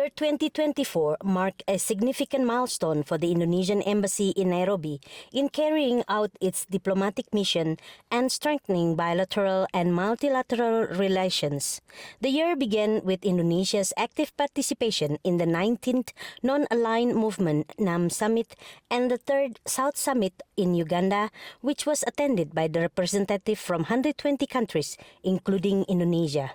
year 2024 marked a significant milestone for the Indonesian Embassy in Nairobi in carrying out its diplomatic mission and strengthening bilateral and multilateral relations. The year began with Indonesia's active participation in the 19th Non-Aligned Movement NAM Summit and the 3rd South Summit in Uganda, which was attended by the representatives from 120 countries, including Indonesia.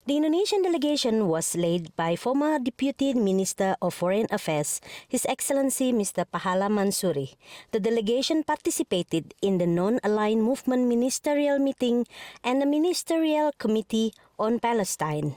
The Indonesian delegation was led by former Deputy Minister of Foreign Affairs, His Excellency Mr. Pahala Mansuri. The delegation participated in the Non-Aligned Movement Ministerial Meeting and the Ministerial Committee on Palestine.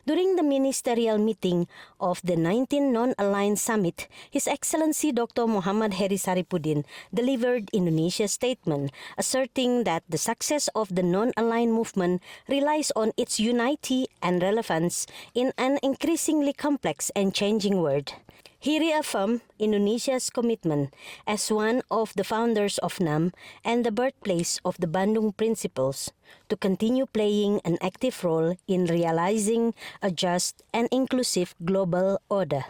During the ministerial meeting of the 19th Non-Aligned Summit, His Excellency Dr. Muhammad Heri Saripudin delivered Indonesia's statement, asserting that the success of the non-aligned movement relies on its unity and relevance in an increasingly complex and changing world. He reaffirmed Indonesia's commitment as one of the founders of NAM and the birthplace of the Bandung Principles to continue playing an active role in realizing a just and inclusive global order.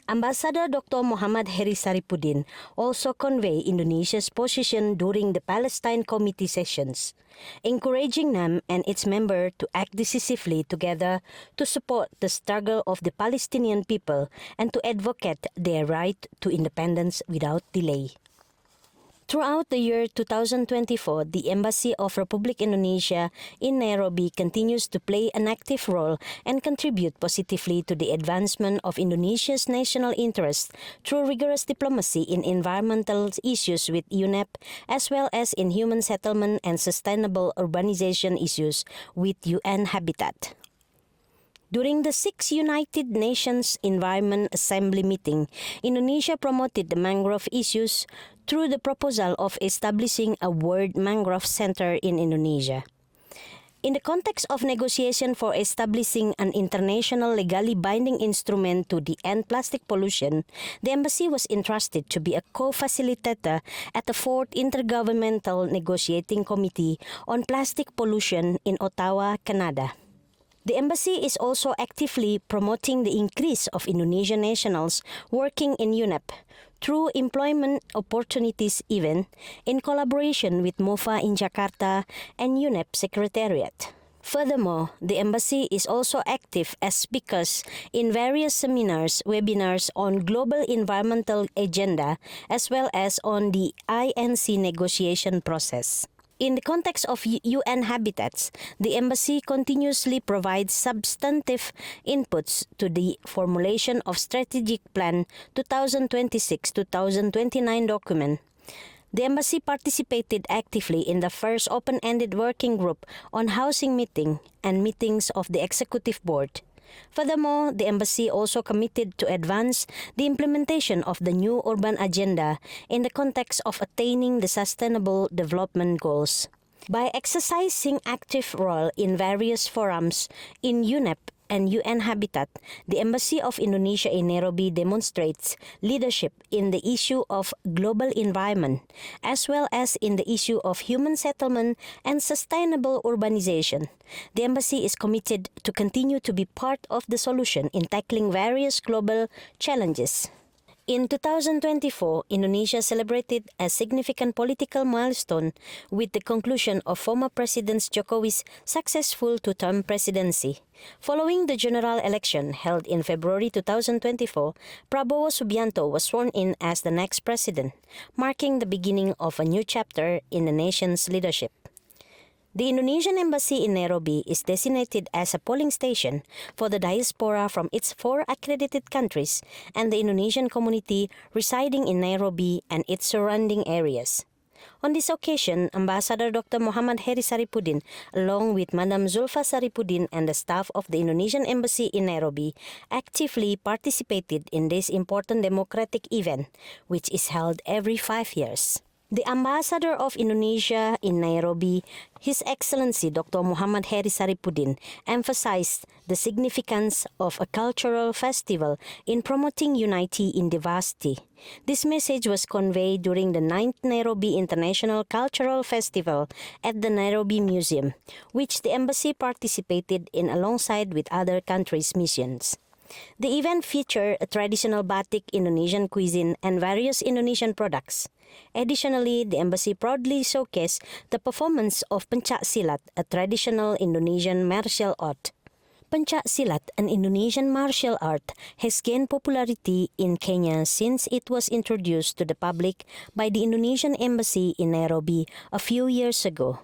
Ambassador Dr. Muhammad Heri Saripudin also conveyed Indonesia's position during the Palestine Committee sessions, encouraging NAM and its members to act decisively together to support the struggle of the Palestinian people and to advocate their right to independence without delay. Throughout the year 2024, the Embassy of Republic Indonesia in Nairobi continues to play an active role and contribute positively to the advancement of Indonesia's national interests through rigorous diplomacy in environmental issues with UNEP, as well as in human settlement and sustainable urbanization issues with UN Habitat. During the 6th United Nations Environment Assembly meeting, Indonesia promoted the mangrove issues through the proposal of establishing a World Mangrove Center in Indonesia. In the context of negotiation for establishing an international legally binding instrument to end plastic pollution, the embassy was entrusted to be a co-facilitator at the 4th Intergovernmental Negotiating Committee on Plastic Pollution in Ottawa, Canada. The embassy is also actively promoting the increase of Indonesian nationals working in UNEP through employment opportunities event in collaboration with MOFA in Jakarta and UNEP Secretariat. Furthermore, the embassy is also active as speakers in various seminars, webinars on global environmental agenda as well as on the INC negotiation process. In the context of UN Habitats, the embassy continuously provides substantive inputs to the formulation of Strategic Plan 2026-2029 document. The embassy participated actively in the first open-ended working group on housing meeting and meetings of the Executive Board. Furthermore, the embassy also committed to advance the implementation of the new urban agenda in the context of attaining the Sustainable Development Goals. By exercising active role in various forums in UNEP and UN Habitat, the Embassy of Indonesia in Nairobi demonstrates leadership in the issue of global environment, as well as in the issue of human settlement and sustainable urbanization. The Embassy is committed to continue to be part of the solution in tackling various global challenges. In 2024, Indonesia celebrated a significant political milestone with the conclusion of former President Jokowi's successful two-term presidency. Following the general election held in February 2024, Prabowo Subianto was sworn in as the next president, marking the beginning of a new chapter in the nation's leadership. The Indonesian Embassy in Nairobi is designated as a polling station for the diaspora from its 4 accredited countries and the Indonesian community residing in Nairobi and its surrounding areas. On this occasion, Ambassador Dr. Muhammad Heri Saripudin, along with Madam Zulfa Saripudin and the staff of the Indonesian Embassy in Nairobi, actively participated in this important democratic event, which is held every 5 years. The Ambassador of Indonesia in Nairobi, His Excellency Dr. Muhammad Heri Saripudin, emphasized the significance of a cultural festival in promoting unity in diversity. This message was conveyed during the 9th Nairobi International Cultural Festival at the Nairobi Museum, which the embassy participated in alongside with other countries' missions. The event featured a traditional batik Indonesian cuisine and various Indonesian products. Additionally, the embassy proudly showcased the performance of pencak silat, a traditional Indonesian martial art. Pencak silat, an Indonesian martial art, has gained popularity in Kenya since it was introduced to the public by the Indonesian embassy in Nairobi a few years ago.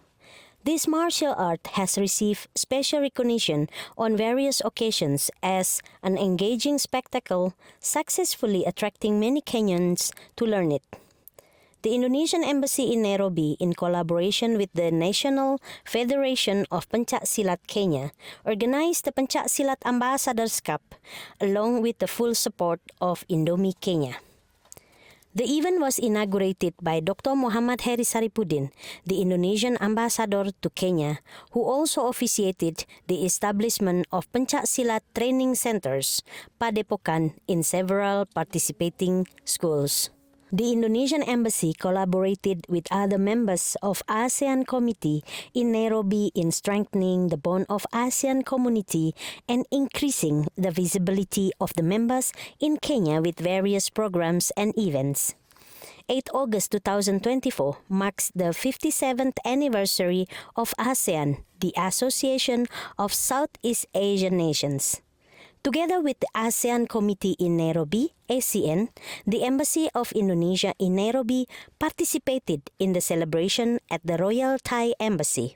This martial art has received special recognition on various occasions as an engaging spectacle, successfully attracting many Kenyans to learn it. The Indonesian Embassy in Nairobi, in collaboration with the National Federation of Pencak Silat Kenya, organized the Pencak Silat Ambassadors Cup, along with the full support of Indomie Kenya. The event was inaugurated by Dr. Muhammad Heri Saripudin, the Indonesian ambassador to Kenya, who also officiated the establishment of Pencak Silat training centers, Padepokan, in several participating schools. The Indonesian Embassy collaborated with other members of ASEAN Committee in Nairobi in strengthening the bond of ASEAN community and increasing the visibility of the members in Kenya with various programs and events. 8 August 2024 marks the 57th anniversary of ASEAN, the Association of Southeast Asian Nations. Together with the ASEAN Committee in Nairobi, ASEAN, the Embassy of Indonesia in Nairobi participated in the celebration at the Royal Thai Embassy.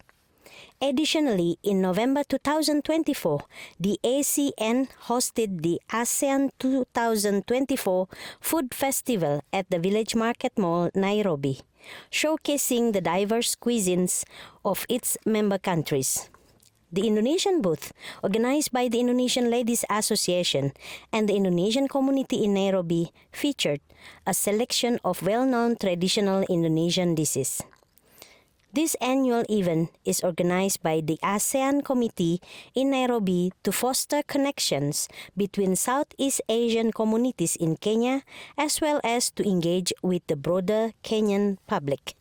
Additionally, in November 2024, the ASEAN hosted the ASEAN 2024 Food Festival at the Village Market Mall, Nairobi, showcasing the diverse cuisines of its member countries. The Indonesian booth, organized by the Indonesian Ladies Association and the Indonesian community in Nairobi, featured a selection of well-known traditional Indonesian dishes. This annual event is organized by the ASEAN Committee in Nairobi to foster connections between Southeast Asian communities in Kenya as well as to engage with the broader Kenyan public.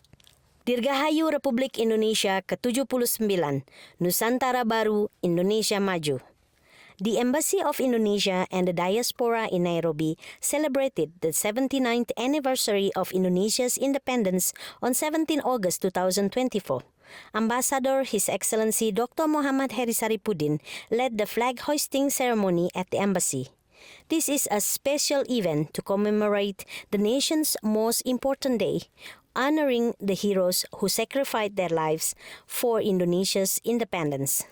Dirgahayu Republik Indonesia ke-79, Nusantara Baru, Indonesia Maju. The Embassy of Indonesia and the Diaspora in Nairobi celebrated the 79th anniversary of Indonesia's independence on 17 August 2024. Ambassador His Excellency Dr. Muhammad Heri Saripudin led the flag hoisting ceremony at the embassy. This is a special event to commemorate the nation's most important day, honoring the heroes who sacrificed their lives for Indonesia's independence.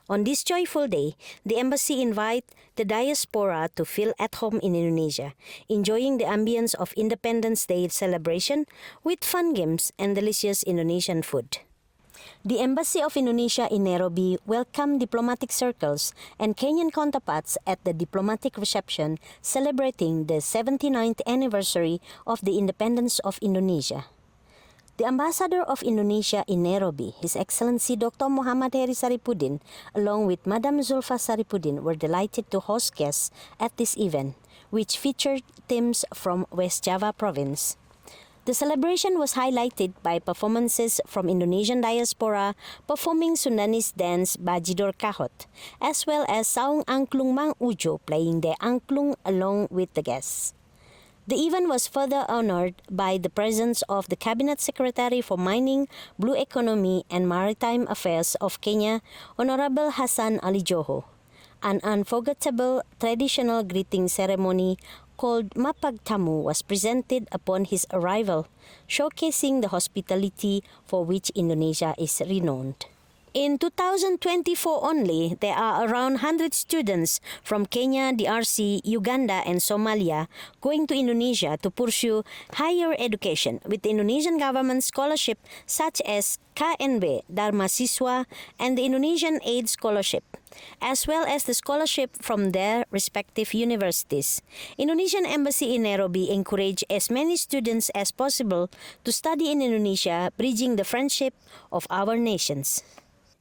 On this joyful day, the embassy invites the diaspora to feel at home in Indonesia, enjoying the ambience of Independence Day celebration with fun games and delicious Indonesian food. The Embassy of Indonesia in Nairobi welcomed diplomatic circles and Kenyan counterparts at the diplomatic reception celebrating the 79th anniversary of the independence of Indonesia. The Ambassador of Indonesia in Nairobi, His Excellency Dr. Muhammad Heri Saripudin, along with Madam Zulfa Saripudin, were delighted to host guests at this event, which featured themes from West Java province. The celebration was highlighted by performances from Indonesian diaspora performing Sundanese dance Bajidor Kahot, as well as Saung Angklung Mang Ujo playing their angklung along with the guests. The event was further honored by the presence of the Cabinet Secretary for Mining, Blue Economy and Maritime Affairs of Kenya, Honorable Hassan Ali Joho. An unforgettable traditional greeting ceremony called Mapag Tamu was presented upon his arrival, showcasing the hospitality for which Indonesia is renowned. In 2024 only, there are around 100 students from Kenya, DRC, Uganda, and Somalia going to Indonesia to pursue higher education with the Indonesian government scholarship such as KNB Dharma Siswa and the Indonesian Aid Scholarship, as well as the scholarship from their respective universities. Indonesian Embassy in Nairobi encouraged as many students as possible to study in Indonesia, bridging the friendship of our nations.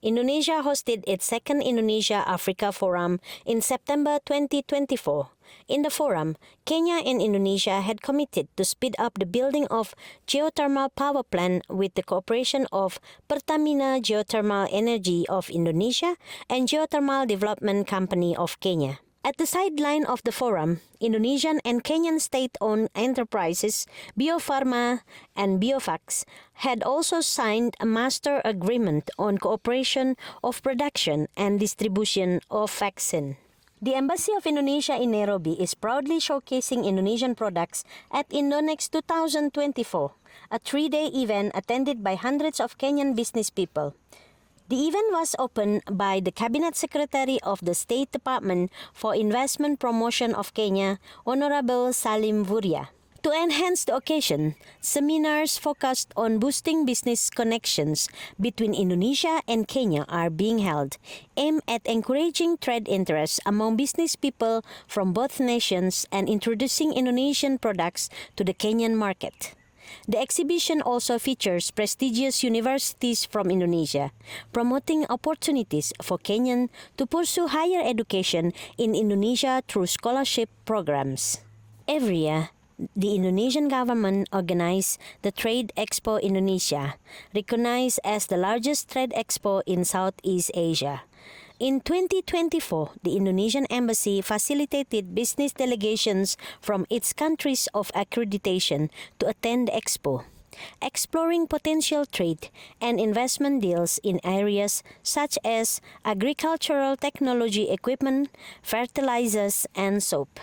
Indonesia hosted its second Indonesia-Africa Forum in September 2024. In the forum, Kenya and Indonesia had committed to speed up the building of geothermal power plant with the cooperation of Pertamina Geothermal Energy of Indonesia and Geothermal Development Company of Kenya. At the sideline of the forum, Indonesian and Kenyan state-owned enterprises Bio Farma and Biovax had also signed a master agreement on cooperation of production and distribution of vaccine. The Embassy of Indonesia in Nairobi is proudly showcasing Indonesian products at Indonex 2024, a 3-day event attended by hundreds of Kenyan business people. The event was opened by the Cabinet Secretary of the State Department for Investment Promotion of Kenya, Honorable Salim Vuria. To enhance the occasion, seminars focused on boosting business connections between Indonesia and Kenya are being held, aimed at encouraging trade interests among business people from both nations and introducing Indonesian products to the Kenyan market. The exhibition also features prestigious universities from Indonesia, promoting opportunities for Kenyan to pursue higher education in Indonesia through scholarship programs. Every year, the Indonesian government organizes the Trade Expo Indonesia, recognized as the largest trade expo in Southeast Asia. In 2024, the Indonesian Embassy facilitated business delegations from its countries of accreditation to attend the expo, exploring potential trade and investment deals in areas such as agricultural technology equipment, fertilizers, and soap.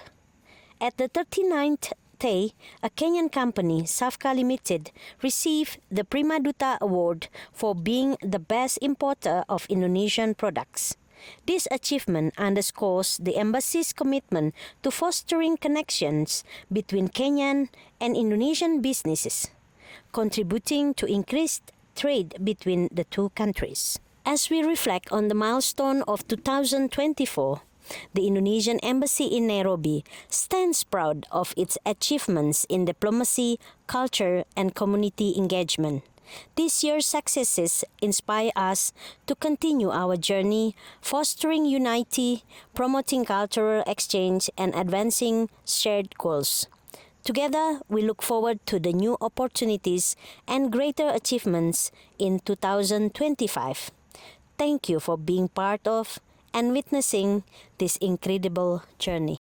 At the 39th day, a Kenyan company, Safka Limited, received the Prima Duta Award for being the best importer of Indonesian products. This achievement underscores the embassy's commitment to fostering connections between Kenyan and Indonesian businesses, contributing to increased trade between the two countries. As we reflect on the milestone of 2024, the Indonesian Embassy in Nairobi stands proud of its achievements in diplomacy, culture, and community engagement. This year's successes inspire us to continue our journey, fostering unity, promoting cultural exchange, and advancing shared goals. Together, we look forward to the new opportunities and greater achievements in 2025. Thank you for being part of and witnessing this incredible journey.